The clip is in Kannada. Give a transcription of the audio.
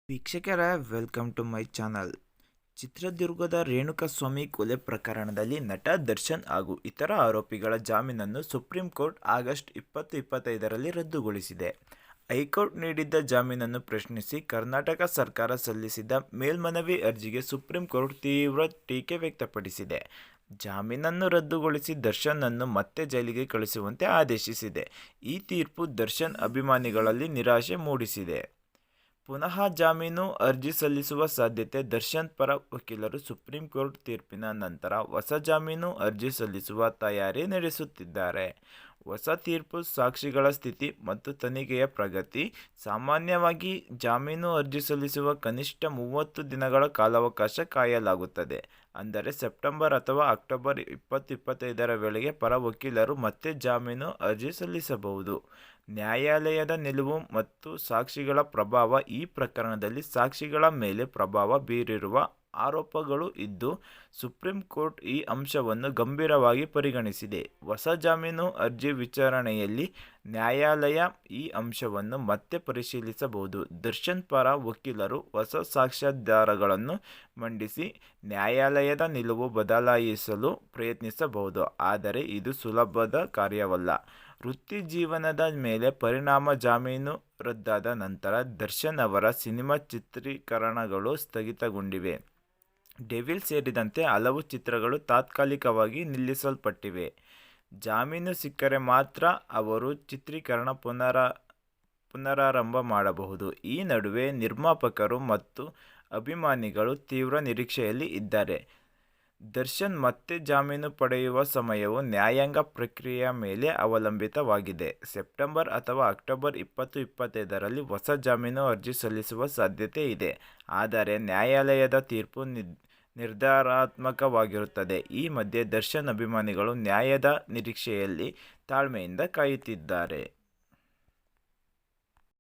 ವೀಕ್ಷಕರ ವೆಲ್ಕಮ್ ಟು ಮೈ ಚಾನಲ್. ಚಿತ್ರದುರ್ಗದ ರೇಣುಕಾಸ್ವಾಮಿ ಕೊಲೆ ಪ್ರಕರಣದಲ್ಲಿ ನಟ ದರ್ಶನ್ ಹಾಗೂ ಇತರ ಆರೋಪಿಗಳ ಜಾಮೀನನ್ನು ಸುಪ್ರೀಂ ಕೋರ್ಟ್ ಆಗಸ್ಟ್ 2025ರಲ್ಲಿ ರದ್ದುಗೊಳಿಸಿದೆ. ಹೈಕೋರ್ಟ್ ನೀಡಿದ್ದ ಜಾಮೀನನ್ನು ಪ್ರಶ್ನಿಸಿ ಕರ್ನಾಟಕ ಸರ್ಕಾರ ಸಲ್ಲಿಸಿದ್ದ ಮೇಲ್ಮನವಿ ಅರ್ಜಿಗೆ ಸುಪ್ರೀಂ ಕೋರ್ಟ್ ತೀವ್ರ ಟೀಕೆ ವ್ಯಕ್ತಪಡಿಸಿದೆ. ಜಾಮೀನನ್ನು ರದ್ದುಗೊಳಿಸಿ ದರ್ಶನ್ನನ್ನು ಮತ್ತೆ ಜೈಲಿಗೆ ಕಳುಹಿಸುವಂತೆ ಆದೇಶಿಸಿದೆ. ಈ ತೀರ್ಪು ದರ್ಶನ್ ಅಭಿಮಾನಿಗಳಲ್ಲಿ ನಿರಾಶೆ ಮೂಡಿಸಿದೆ. ಪುನಃ ಜಾಮೀನು ಅರ್ಜಿ ಸಲ್ಲಿಸುವ ಸಾಧ್ಯತೆ. ದರ್ಶನ್ ಪರ ವಕೀಲರು ಸುಪ್ರೀಂ ಕೋರ್ಟ್ ತೀರ್ಪಿನ ನಂತರ ಹೊಸ ಜಾಮೀನು ಅರ್ಜಿ ಸಲ್ಲಿಸುವ ತಯಾರಿ ನಡೆಸುತ್ತಿದ್ದಾರೆ. ಹೊಸ ತೀರ್ಪು, ಸಾಕ್ಷಿಗಳ ಸ್ಥಿತಿ ಮತ್ತು ತನಿಖೆಯ ಪ್ರಗತಿ. ಸಾಮಾನ್ಯವಾಗಿ ಜಾಮೀನು ಅರ್ಜಿ ಸಲ್ಲಿಸುವ ಕನಿಷ್ಠ 30 ದಿನಗಳ ಕಾಲಾವಕಾಶ ಕಾಯಲಾಗುತ್ತದೆ. ಅಂದರೆ ಸೆಪ್ಟೆಂಬರ್ ಅಥವಾ ಅಕ್ಟೋಬರ್ 2025ರ ವೇಳೆಗೆ ಪರ ವಕೀಲರು ಮತ್ತೆ ಜಾಮೀನು ಅರ್ಜಿ ಸಲ್ಲಿಸಬಹುದು. ನ್ಯಾಯಾಲಯದ ನಿಲುವು ಮತ್ತು ಸಾಕ್ಷಿಗಳ ಪ್ರಭಾವ. ಈ ಪ್ರಕರಣದಲ್ಲಿ ಸಾಕ್ಷಿಗಳ ಮೇಲೆ ಪ್ರಭಾವ ಬೀರಿರುವ ಆರೋಪಗಳು ಇದ್ದು, ಸುಪ್ರೀಂ ಕೋರ್ಟ್ ಈ ಅಂಶವನ್ನು ಗಂಭೀರವಾಗಿ ಪರಿಗಣಿಸಿದೆ. ಹೊಸ ಜಾಮೀನು ಅರ್ಜಿ ವಿಚಾರಣೆಯಲ್ಲಿ ನ್ಯಾಯಾಲಯ ಈ ಅಂಶವನ್ನು ಮತ್ತೆ ಪರಿಶೀಲಿಸಬಹುದು. ದರ್ಶನ್ ಪರ ವಕೀಲರು ಹೊಸ ಸಾಕ್ಷ್ಯಾಧಾರಗಳನ್ನು ಮಂಡಿಸಿ ನ್ಯಾಯಾಲಯದ ನಿಲುವು ಬದಲಾಯಿಸಲು ಪ್ರಯತ್ನಿಸಬಹುದು. ಆದರೆ ಇದು ಸುಲಭದ ಕಾರ್ಯವಲ್ಲ. ವೃತ್ತಿ ಜೀವನದ ಮೇಲೆ ಪರಿಣಾಮ. ಜಾಮೀನು ರದ್ದಾದ ನಂತರ ದರ್ಶನ್ ಅವರ ಸಿನಿಮಾ ಚಿತ್ರೀಕರಣಗಳು ಸ್ಥಗಿತಗೊಂಡಿವೆ. ಡೆವಿಲ್ ಸೇರಿದಂತೆ ಹಲವು ಚಿತ್ರಗಳು ತಾತ್ಕಾಲಿಕವಾಗಿ ನಿಲ್ಲಿಸಲ್ಪಟ್ಟಿವೆ. ಜಾಮೀನು ಸಿಕ್ಕರೆ ಮಾತ್ರ ಅವರು ಚಿತ್ರೀಕರಣ ಪುನರಾರಂಭ ಮಾಡಬಹುದು. ಈ ನಡುವೆ ನಿರ್ಮಾಪಕರು ಮತ್ತು ಅಭಿಮಾನಿಗಳು ತೀವ್ರ ನಿರೀಕ್ಷೆಯಲ್ಲಿ ಇದ್ದಾರೆ. ದರ್ಶನ್ ಮತ್ತೆ ಜಾಮೀನು ಪಡೆಯುವ ಸಮಯವು ನ್ಯಾಯಾಂಗ ಪ್ರಕ್ರಿಯೆಯ ಮೇಲೆ ಅವಲಂಬಿತವಾಗಿದೆ. ಸೆಪ್ಟೆಂಬರ್ ಅಥವಾ ಅಕ್ಟೋಬರ್ 2025ರಲ್ಲಿ ಹೊಸ ಜಾಮೀನು ಅರ್ಜಿ ಸಲ್ಲಿಸುವ ಸಾಧ್ಯತೆ ಇದೆ. ಆದರೆ ನ್ಯಾಯಾಲಯದ ತೀರ್ಪು ನಿರ್ಧಾರಾತ್ಮಕವಾಗಿರುತ್ತದೆ. ಈ ಮಧ್ಯೆ ದರ್ಶನ್ ಅಭಿಮಾನಿಗಳು ನ್ಯಾಯದ ನಿರೀಕ್ಷೆಯಲ್ಲಿ ತಾಳ್ಮೆಯಿಂದ ಕಾಯುತ್ತಿದ್ದಾರೆ.